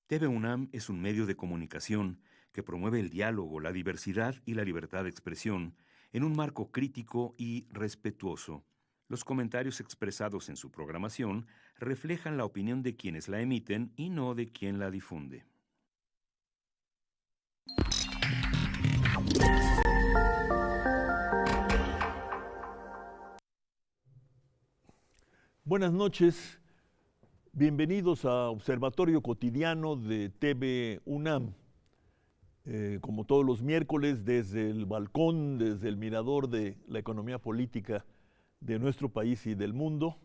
TV UNAM es un medio de comunicación que promueve el diálogo, la diversidad y la libertad de expresión en un marco crítico y respetuoso. Los comentarios expresados en su programación reflejan la opinión de quienes la emiten y no de quien la difunde. Buenas noches, bienvenidos a Observatorio Cotidiano de TV UNAM. Como todos los miércoles, desde el balcón, desde el mirador de la economía política de nuestro país y del mundo.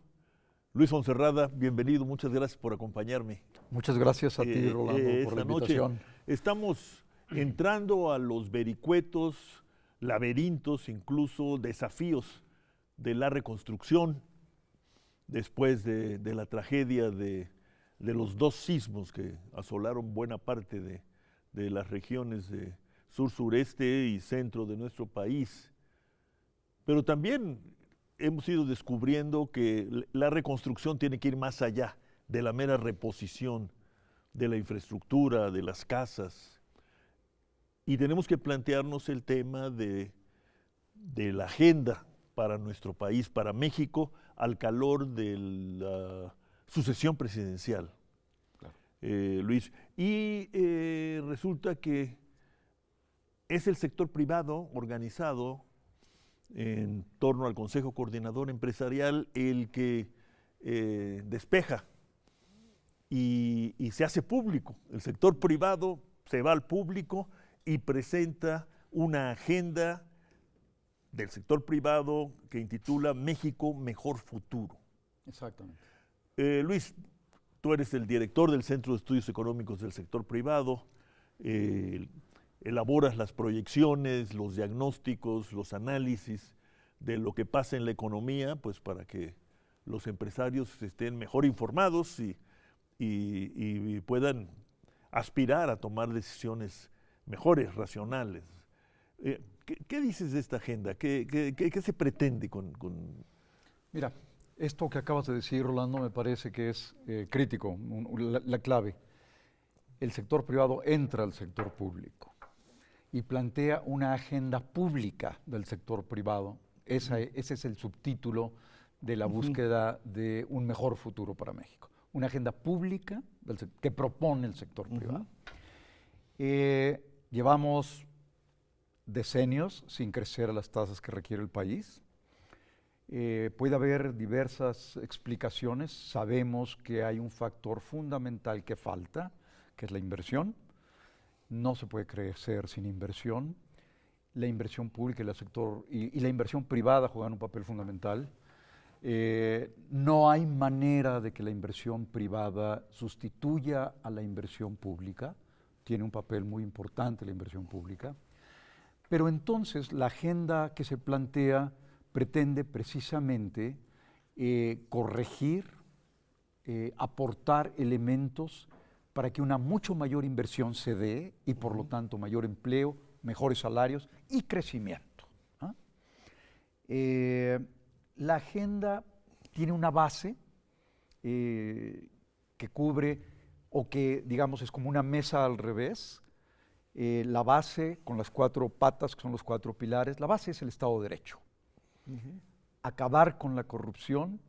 Luis Fonserrada, bienvenido, muchas gracias por acompañarme. Muchas gracias a ti, Rolando, por la invitación. Noche estamos entrando a los vericuetos, laberintos, incluso desafíos de la reconstrucción después de la tragedia de los dos sismos que asolaron buena parte de las regiones de sur-sureste y centro de nuestro país. Pero también hemos ido descubriendo que la reconstrucción tiene que ir más allá de la mera reposición de la infraestructura, de las casas. Y tenemos que plantearnos el tema de la agenda para nuestro país, para México, al calor de la sucesión presidencial, claro. Luis. Y resulta que es el sector privado organizado en torno al Consejo Coordinador Empresarial el que despeja y se hace público. El sector privado se va al público y presenta una agenda del sector privado que intitula México Mejor Futuro. Exactamente. Luis, tú eres el director del Centro de Estudios Económicos del Sector Privado, elaboras las proyecciones, los diagnósticos, los análisis de lo que pasa en la economía, pues para que los empresarios estén mejor informados y puedan aspirar a tomar decisiones mejores, racionales. ¿Qué dices de esta agenda? ¿Qué se pretende con...? Mira, esto que acabas de decir, Rolando, me parece que es crítico, la clave. El sector privado entra al sector público y plantea una agenda pública del sector privado. Ese es el subtítulo de la búsqueda de un mejor futuro para México. Una agenda pública que propone el sector privado. Llevamos decenios sin crecer a las tasas que requiere el país. Puede haber diversas explicaciones. Sabemos que hay un factor fundamental que falta, que es la inversión. No se puede crecer sin inversión. La inversión pública y la inversión privada juegan un papel fundamental. No hay manera de que la inversión privada sustituya a la inversión pública. Tiene un papel muy importante la inversión pública. Pero entonces la agenda que se plantea pretende precisamente corregir, aportar elementos para que una mucho mayor inversión se dé y por lo tanto mayor empleo, mejores salarios y crecimiento. La agenda tiene una base que cubre o que digamos es como una mesa al revés. La base con las cuatro patas, que son los cuatro pilares, la base es el Estado de Derecho. Acabar con la corrupción,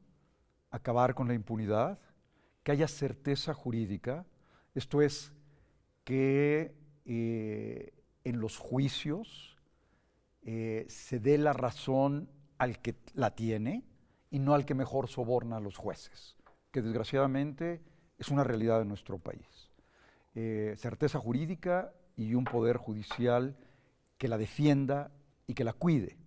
acabar con la impunidad, que haya certeza jurídica, esto es, que en los juicios se dé la razón al que la tiene y no al que mejor soborna a los jueces, que desgraciadamente es una realidad de nuestro país. Certeza jurídica y un poder judicial que la defienda y que la cuide.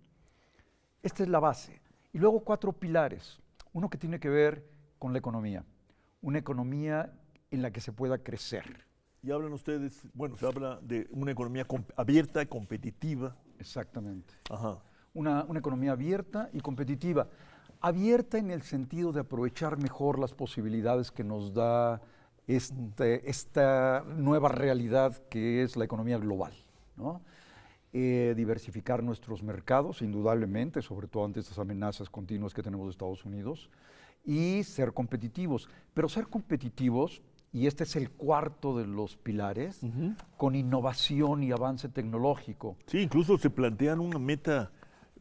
Esta es la base. Y luego cuatro pilares. Uno que tiene que ver con la economía. Una economía en la que se pueda crecer. Y hablan ustedes, bueno, se habla de una economía abierta y competitiva. Exactamente. Ajá. Una economía abierta y competitiva. Abierta en el sentido de aprovechar mejor las posibilidades que nos da esta nueva realidad que es la economía global, ¿no? Diversificar nuestros mercados, indudablemente, sobre todo ante estas amenazas continuas que tenemos de Estados Unidos, y ser competitivos. Pero ser competitivos y este es el cuarto de los pilares, con innovación y avance tecnológico. Sí, incluso se plantean una meta,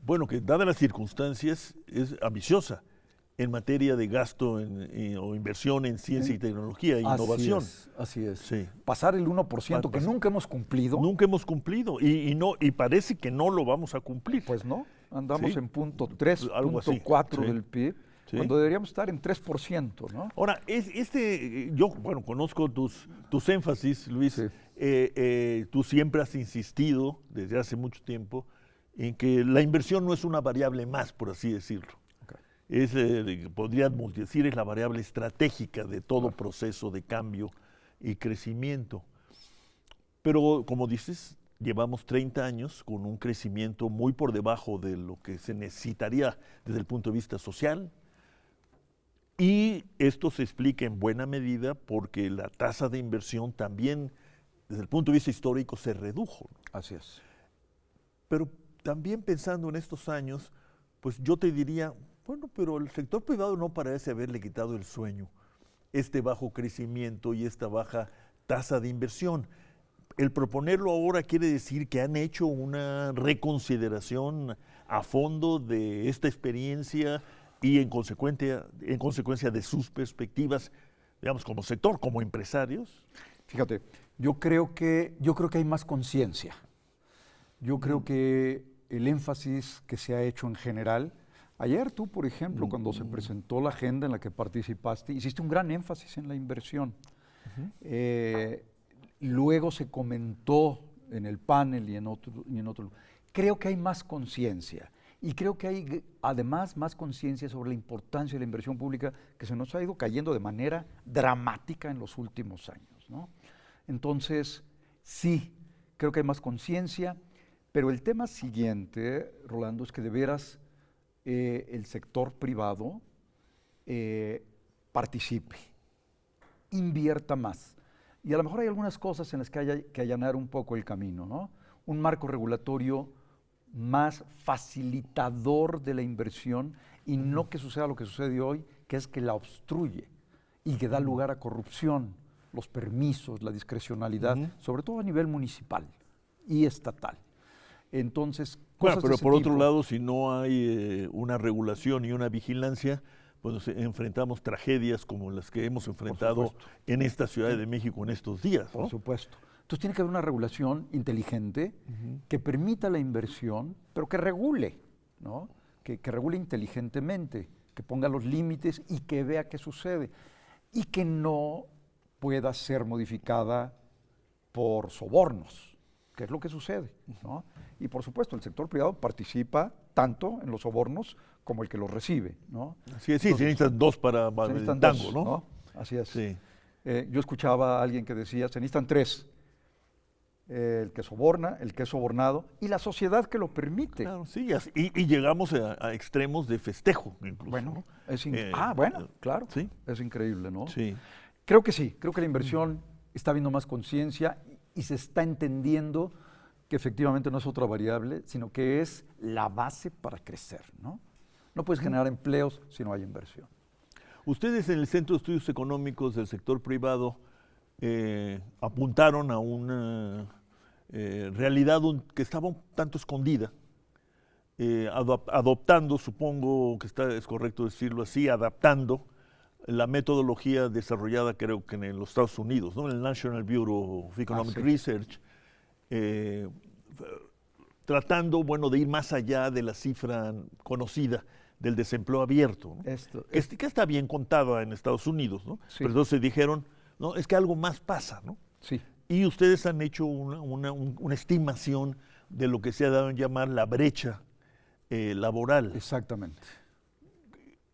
bueno, que dadas las circunstancias es ambiciosa en materia de gasto o inversión en ciencia y tecnología e innovación. Así es. Sí. Pasar el 1% que nunca hemos cumplido. Nunca hemos cumplido y parece que no lo vamos a cumplir. Pues no, andamos Sí. en punto 3, Algo punto así. 4 Sí. del PIB, Sí. cuando deberíamos estar en 3%, ¿no? Ahora, yo, bueno, conozco tus énfasis, Luis. Sí. Tú siempre has insistido desde hace mucho tiempo en que la inversión no es una variable más, por así decirlo. Okay. Podríamos decir, es la variable estratégica de todo proceso de cambio y crecimiento. Pero, como dices, llevamos 30 años con un crecimiento muy por debajo de lo que se necesitaría desde el punto de vista social. Y esto se explica en buena medida porque la tasa de inversión también, desde el punto de vista histórico, se redujo. Así es. Pero también pensando en estos años, pues yo te diría, bueno, pero el sector privado no parece haberle quitado el sueño, este bajo crecimiento y esta baja tasa de inversión. El proponerlo ahora quiere decir que han hecho una reconsideración a fondo de esta experiencia y en consecuencia de sus perspectivas, digamos, como sector, como empresarios. Fíjate, yo creo que hay más conciencia. Yo creo que el énfasis que se ha hecho en general, ayer tú, por ejemplo, cuando se presentó la agenda en la que participaste, hiciste un gran énfasis en la inversión. Luego se comentó en el panel y en otro. Creo que hay más conciencia. Y creo que hay además más conciencia sobre la importancia de la inversión pública que se nos ha ido cayendo de manera dramática en los últimos años, ¿no? Entonces, sí, creo que hay más conciencia, pero el tema siguiente, Rolando, es que de veras el sector privado participe, invierta más. Y a lo mejor hay algunas cosas en las que hay que allanar un poco el camino, ¿no? Un marco regulatorio más facilitador de la inversión y no que suceda lo que sucede hoy, que es que la obstruye y que da lugar a corrupción, los permisos, la discrecionalidad, sobre todo a nivel municipal y estatal. Entonces, bueno, pero por otro tipo, lado, si no hay una regulación y una vigilancia, pues enfrentamos tragedias como las que hemos enfrentado en esta Ciudad de México en estos días, ¿no? Por supuesto. Entonces tiene que haber una regulación inteligente que permita la inversión, pero que regule, ¿no? Que regule inteligentemente, que ponga los límites y que vea qué sucede. Y que no pueda ser modificada por sobornos, que es lo que sucede, ¿no? Y por supuesto, el sector privado participa tanto en los sobornos como el que los recibe, ¿no? Sí, se necesitan dos para el tango, ¿no? Así es. Sí. Yo escuchaba a alguien que decía, se necesitan tres. El que soborna, el que es sobornado y la sociedad que lo permite. Claro, sí, y llegamos a extremos de festejo, incluso. Bueno, ¿no? claro, sí. Es increíble, ¿no? Sí. Creo que sí, creo que la inversión está habiendo más conciencia y se está entendiendo que efectivamente no es otra variable, sino que es la base para crecer, ¿no? No puedes generar empleos si no hay inversión. Ustedes en el Centro de Estudios Económicos del Sector Privado apuntaron a una realidad que estaba un tanto escondida, adoptando, supongo que es correcto decirlo así, adaptando la metodología desarrollada creo que en los Estados Unidos, ¿no? En el National Bureau of Economic Research, tratando, bueno, de ir más allá de la cifra conocida del desempleo abierto, ¿no? Que está bien contada en Estados Unidos, ¿no? Sí. Pero entonces dijeron, no, es que algo más pasa, ¿no? Sí. Y ustedes han hecho una estimación de lo que se ha dado en llamar la brecha laboral. Exactamente.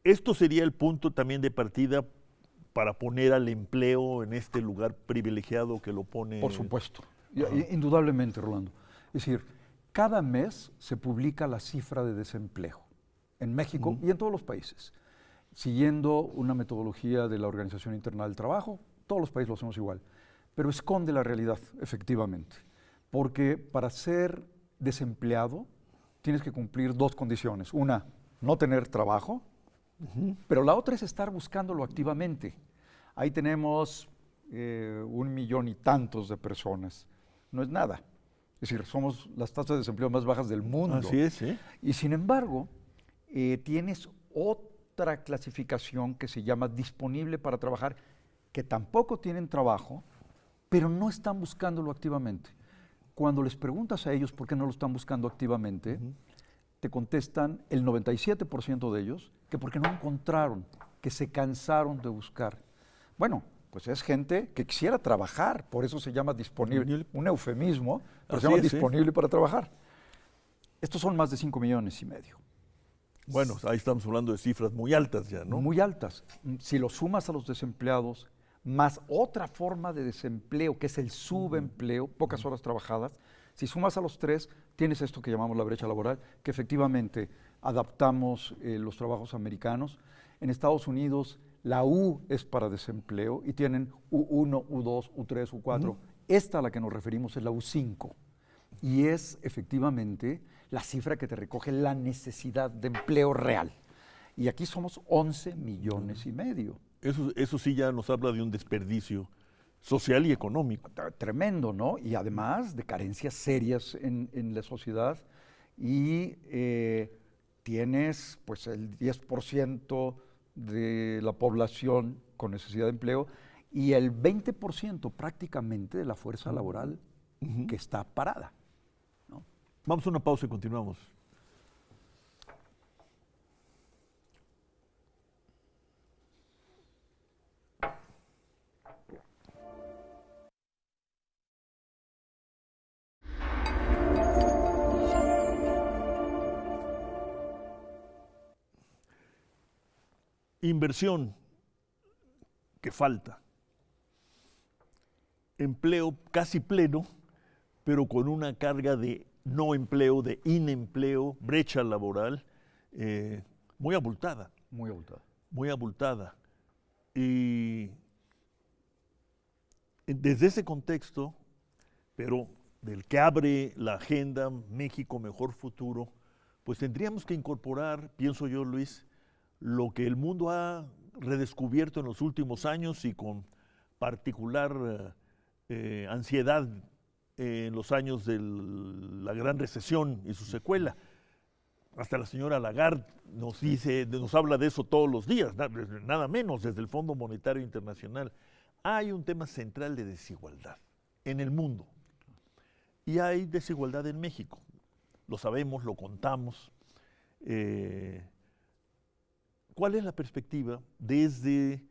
Esto sería el punto también de partida para poner al empleo en este lugar privilegiado que lo pone. Por supuesto, indudablemente, Rolando. Es decir, cada mes se publica la cifra de desempleo en México y en todos los países, siguiendo una metodología de la Organización Internacional del Trabajo. Todos los países lo hacemos igual, pero esconde la realidad, efectivamente, porque para ser desempleado tienes que cumplir dos condiciones. Una, no tener trabajo, pero la otra es estar buscándolo activamente. Ahí tenemos 1 millón y tantos de personas. No es nada. Es decir, somos las tasas de desempleo más bajas del mundo. Así es, ¿sí? Y sin embargo, tienes otra clasificación que se llama disponible para trabajar, que tampoco tienen trabajo, pero no están buscándolo activamente. Cuando les preguntas a ellos por qué no lo están buscando activamente, te contestan el 97% de ellos que porque no encontraron, que se cansaron de buscar. Bueno, pues es gente que quisiera trabajar, por eso se llama disponible, un eufemismo, pero se llama disponible para trabajar. Estos son más de 5,5 millones. Bueno, ahí estamos hablando de cifras muy altas ya, ¿no? Muy altas. Si lo sumas a los desempleados, más otra forma de desempleo, que es el subempleo, pocas horas trabajadas, si sumas a los tres, tienes esto que llamamos la brecha laboral, que efectivamente adaptamos los trabajos americanos. En Estados Unidos, la U es para desempleo y tienen U1, U2, U3, U4. Esta a la que nos referimos es la U5 y es efectivamente la cifra que te recoge la necesidad de empleo real. Y aquí somos 11,5 millones. Eso sí ya nos habla de un desperdicio social y económico. Tremendo, ¿no? Y además de carencias serias en la sociedad y tienes pues el 10% de la población con necesidad de empleo y el 20% prácticamente de la fuerza laboral que está parada, ¿no? Vamos a una pausa y continuamos. Inversión que falta. Empleo casi pleno, pero con una carga de no empleo, de inempleo, brecha laboral, muy abultada. Muy abultada. Muy abultada. Y desde ese contexto, pero del que abre la agenda México Mejor Futuro, pues tendríamos que incorporar, pienso yo, Luis, lo que el mundo ha redescubierto en los últimos años y con particular ansiedad en los años de la Gran Recesión y su secuela. Hasta la señora Lagarde nos habla de eso todos los días, nada menos desde el Fondo Monetario Internacional. Hay un tema central de desigualdad en el mundo y hay desigualdad en México. Lo sabemos, lo contamos. ¿Cuál es la perspectiva desde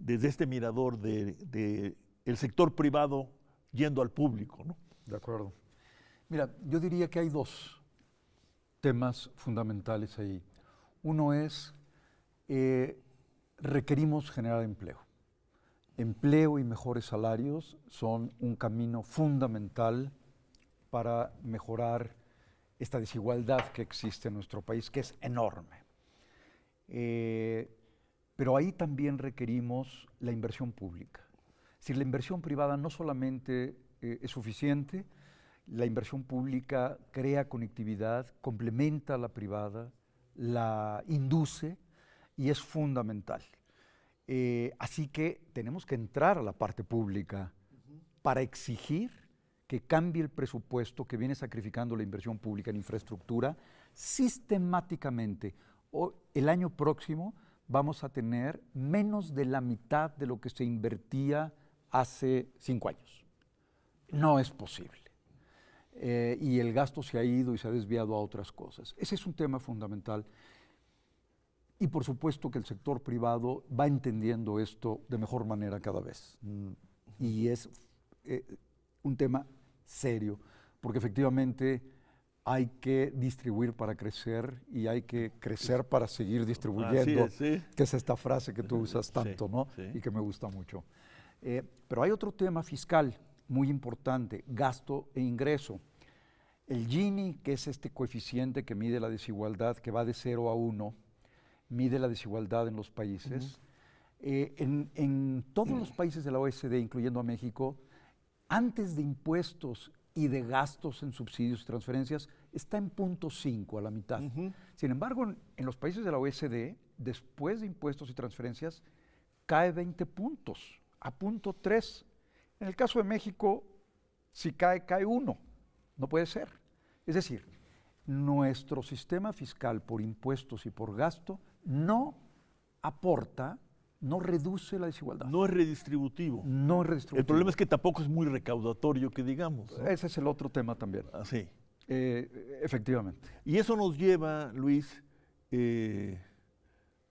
este mirador de el sector privado yendo al público, ¿no? De acuerdo. Mira, yo diría que hay dos temas fundamentales ahí. Uno es, requerimos generar empleo. Empleo y mejores salarios son un camino fundamental para mejorar esta desigualdad que existe en nuestro país, que es enorme. Pero ahí también requerimos la inversión pública. Es decir, la inversión privada no solamente es suficiente, la inversión pública crea conectividad, complementa a la privada, la induce y es fundamental. Así que tenemos que entrar a la parte pública para exigir que cambie el presupuesto que viene sacrificando la inversión pública en infraestructura sistemáticamente. El año próximo vamos a tener menos de la mitad de lo que se invertía hace 5 años. No es posible. Y el gasto se ha ido y se ha desviado a otras cosas. Ese es un tema fundamental. Y por supuesto que el sector privado va entendiendo esto de mejor manera cada vez. Y es un tema serio, porque efectivamente hay que distribuir para crecer y hay que crecer para seguir distribuyendo, Así es, sí. que es esta frase que tú usas tanto, Sí, ¿no? sí. Y que me gusta mucho. Pero hay otro tema fiscal muy importante, gasto e ingreso. El Gini, que es este coeficiente que mide la desigualdad, que va de 0 a 1, mide la desigualdad en los países. En todos los países de la OECD, incluyendo a México, antes de impuestos y de gastos en subsidios y transferencias, está en 0.5, a la mitad. Sin embargo, en los países de la OECD, después de impuestos y transferencias, cae 20 puntos a 0.3. En el caso de México, si cae, cae 1. No puede ser. Es decir, nuestro sistema fiscal por impuestos y por gasto no aporta, no reduce la desigualdad. No es redistributivo. No es redistributivo. El problema es que tampoco es muy recaudatorio, que digamos, ¿no? Ese es el otro tema también. Así. Efectivamente. Y eso nos lleva, Luis,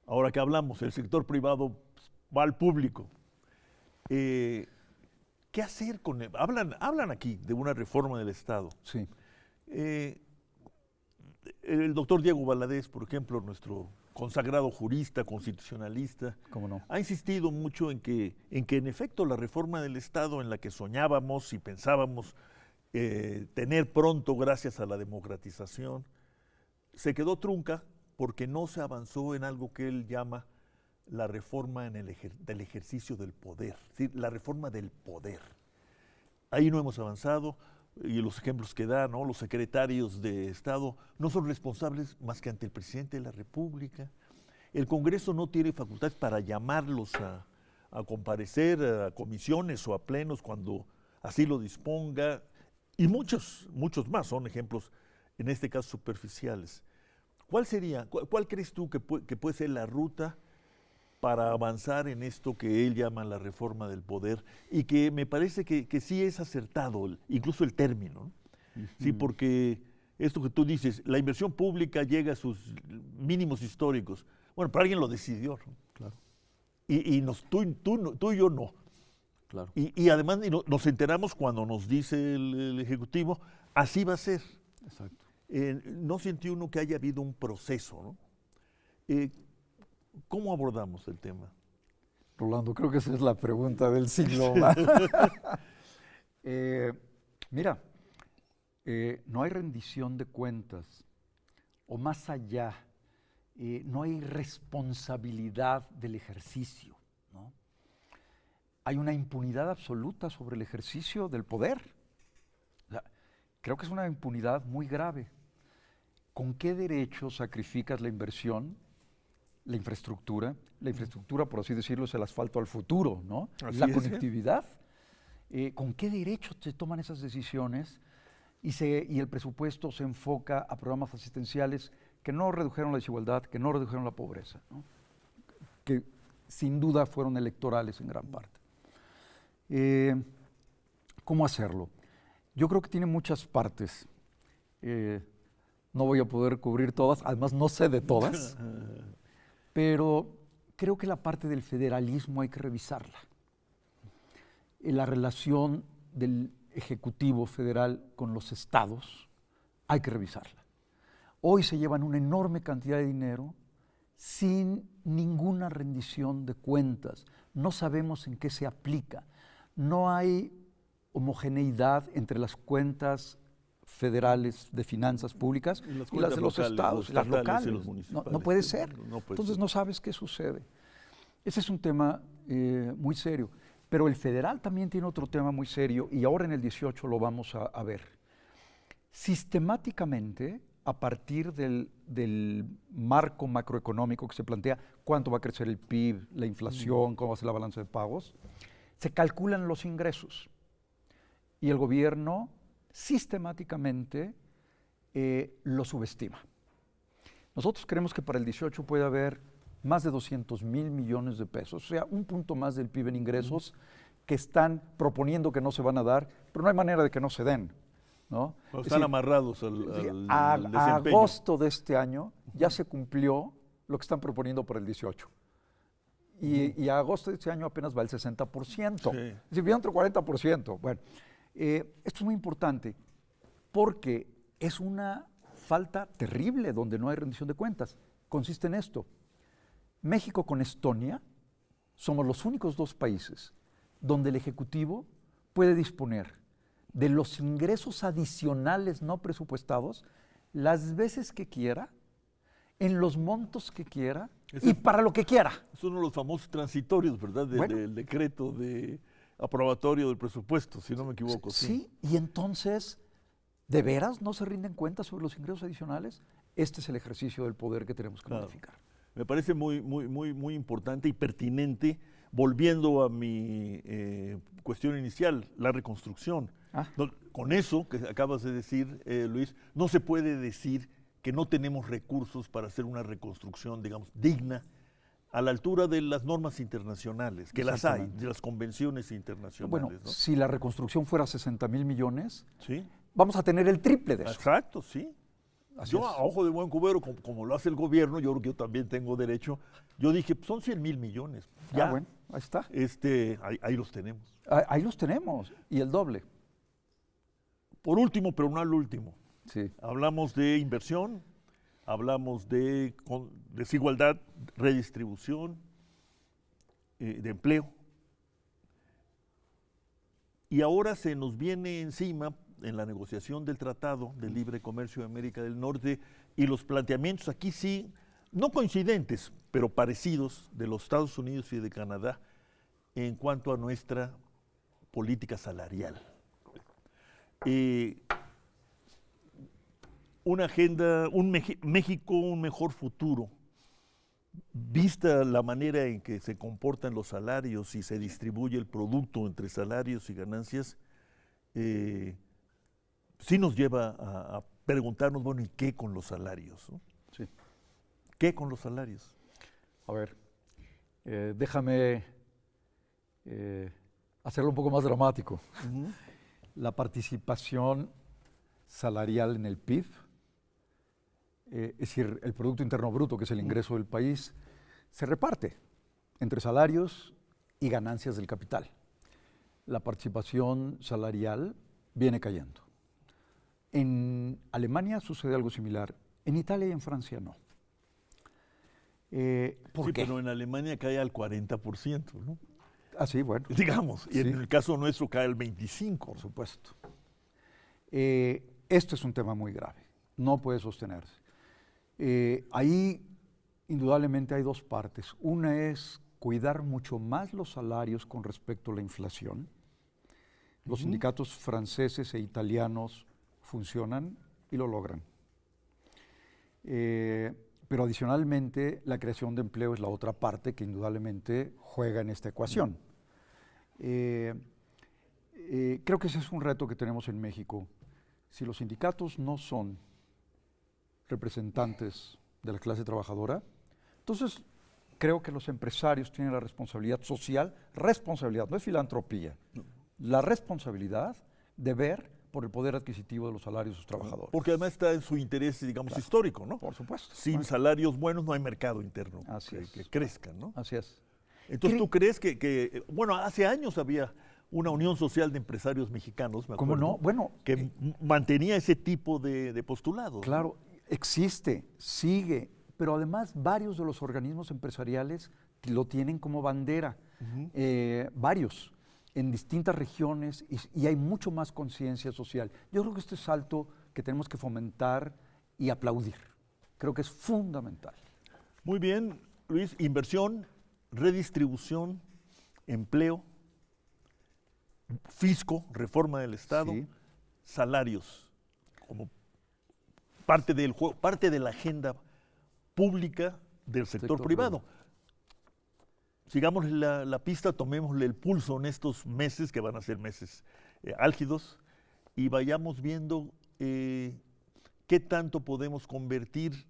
ahora que hablamos, el sector privado va al público. ¿Qué hacer con él? Hablan aquí de una reforma del Estado. Sí. El doctor Diego Valadez, por ejemplo, nuestro consagrado jurista, constitucionalista, ¿Cómo no? ha insistido mucho en que en efecto la reforma del Estado en la que soñábamos y pensábamos tener pronto gracias a la democratización, se quedó trunca porque no se avanzó en algo que él llama la reforma del ejercicio del poder, es decir, la reforma del poder. Ahí no hemos avanzado y los ejemplos que da, ¿no? Los secretarios de Estado no son responsables más que ante el presidente de la República. El Congreso no tiene facultades para llamarlos a comparecer a comisiones o a plenos cuando así lo disponga. Y muchos más son ejemplos, en este caso superficiales. ¿Cuál crees tú que puede ser la ruta para avanzar en esto que él llama la reforma del poder y que me parece que sí es acertado, incluso el término, ¿no? Sí, porque esto que tú dices, la inversión pública llega a sus mínimos históricos. Bueno, pero alguien lo decidió, ¿no? Claro. Y tú y yo no. Claro. Y además nos enteramos cuando nos dice el Ejecutivo, así va a ser. Exacto. No siente uno que haya habido un proceso, ¿no? ¿Cómo abordamos el tema? Rolando, creo que esa es la pregunta del siglo. Mira, no hay rendición de cuentas, o más allá, no hay responsabilidad del ejercicio, ¿no? Hay una impunidad absoluta sobre el ejercicio del poder. O sea, creo que es una impunidad muy grave. ¿Con qué derecho sacrificas la inversión? La infraestructura, por así decirlo, es el asfalto al futuro, ¿no? La conectividad. ¿Con qué derecho se toman esas decisiones? Y el presupuesto se enfoca a programas asistenciales que no redujeron la desigualdad, que no redujeron la pobreza, ¿no? Que sin duda fueron electorales en gran parte. ¿Cómo hacerlo? Yo creo que tiene muchas partes. No voy a poder cubrir todas, además no sé de todas. Pero creo que la parte del federalismo hay que revisarla. La relación del Ejecutivo Federal con los estados hay que revisarla. Hoy se llevan una enorme cantidad de dinero sin ninguna rendición de cuentas. No sabemos en qué se aplica. No hay homogeneidad entre las cuentas federales de finanzas públicas y las de los estados, las locales. No puede ser. Entonces no sabes qué sucede. Ese es un tema muy serio. Pero el federal también tiene otro tema muy serio y ahora en el 18 lo vamos a ver. Sistemáticamente, a partir del marco macroeconómico que se plantea, cuánto va a crecer el PIB, la inflación, cómo va a ser la balanza de pagos, se calculan los ingresos. Y el gobierno sistemáticamente lo subestima. Nosotros creemos que para el 18 puede haber más de 200,000 millones de pesos, o sea, un punto más del PIB en ingresos que están proponiendo que no se van a dar, pero no hay manera de que no se den, ¿no? Están amarrados al desempeño. A agosto de este año ya se cumplió lo que están proponiendo para el 18. Y a agosto de este año apenas va el 60%. Sí. Es decir, viene otro 40%. Bueno, esto es muy importante porque es una falta terrible donde no hay rendición de cuentas. Consiste en esto. México con Estonia somos los únicos dos países donde el Ejecutivo puede disponer de los ingresos adicionales no presupuestados las veces que quiera, en los montos que quiera y para lo que quiera. Es uno de los famosos transitorios, ¿verdad? Del decreto de aprobatorio del presupuesto, si no me equivoco. Sí, y entonces, ¿de veras no se rinden cuentas sobre los ingresos adicionales? Este es el ejercicio del poder que tenemos que modificar. Me parece muy importante y pertinente volviendo a mi cuestión inicial, la reconstrucción. Con eso que acabas de decir, Luis, no se puede decir que no tenemos recursos para hacer una reconstrucción, digamos, digna, a la altura de las normas internacionales, que las hay, de las convenciones internacionales. Bueno, ¿no? Si la reconstrucción fuera 60,000 millones, ¿sí? Vamos a tener el triple de eso. Exacto, sí. Así yo, es. a ojo de buen cubero, como lo hace el gobierno, yo creo que yo también tengo derecho, yo dije, pues son 100,000 millones. Ya, bueno, ahí está. Ahí los tenemos. Ahí los tenemos, y el doble. Por último, pero no al último, sí. Hablamos de inversión, hablamos de desigualdad, redistribución, de empleo. Y ahora se nos viene encima, en la negociación del Tratado de Libre Comercio de América del Norte, y los planteamientos aquí sí, no coincidentes, pero parecidos, de los Estados Unidos y de Canadá, en cuanto a nuestra política salarial. Una agenda, México, un mejor futuro, vista la manera en que se comportan los salarios y se distribuye el producto entre salarios y ganancias, sí nos lleva a preguntarnos, bueno, ¿y qué con los salarios? ¿No? Sí. ¿Qué con los salarios? A ver, déjame hacerlo un poco más dramático. Uh-huh. La participación salarial en el PIB, es decir, el Producto Interno Bruto, que es el ingreso del país, se reparte entre salarios y ganancias del capital. La participación salarial viene cayendo. En Alemania sucede algo similar, en Italia y en Francia no. ¿Por qué? Pero en Alemania cae al 40%, ¿no? Ah, sí, bueno. Digamos, y en el caso nuestro cae al 25%. Por supuesto. Esto es un tema muy grave, no puede sostenerse. Ahí indudablemente hay dos partes. Una es cuidar mucho más los salarios con respecto a la inflación. Los sindicatos franceses e italianos funcionan y lo logran. Pero adicionalmente la creación de empleo es la otra parte que indudablemente juega en esta ecuación. Creo que ese es un reto que tenemos en México. Si los sindicatos no son representantes de la clase trabajadora, entonces creo que los empresarios tienen la responsabilidad social, no es filantropía, la responsabilidad de ver por el poder adquisitivo de los salarios de sus trabajadores. Porque además está en su interés, digamos, histórico, ¿no? Por supuesto. Sin salarios buenos no hay mercado interno que crezca, ¿no? Así es. Entonces, ¿tú crees que, bueno, hace años había una unión social de empresarios mexicanos, me acuerdo, ¿cómo no? Bueno, que mantenía ese tipo de postulados? Claro, ¿no? Existe, sigue, pero además varios de los organismos empresariales lo tienen como bandera, varios, en distintas regiones, y hay mucho más conciencia social. Yo creo que este es algo que tenemos que fomentar y aplaudir. Creo que es fundamental. Muy bien, Luis, inversión, redistribución, empleo, fisco, reforma del Estado, salarios, como parte del juego, parte de la agenda pública del sector privado. Sigamos la pista, tomémosle el pulso en estos meses, que van a ser meses álgidos, y vayamos viendo qué tanto podemos convertir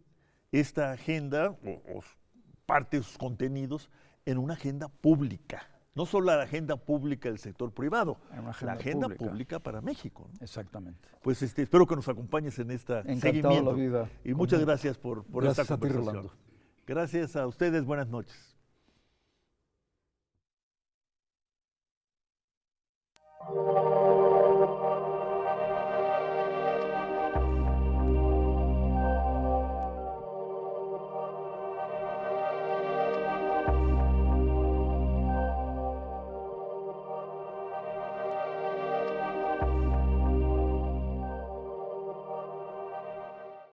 esta agenda, o parte de sus contenidos, en una agenda pública. No solo la agenda pública del sector privado, la agenda pública para México, ¿no? Exactamente. Pues espero que nos acompañes en esta seguimiento. La vida. Y muchas gracias por esta conversación. Gracias a ti, Rolando. Gracias a ustedes, buenas noches.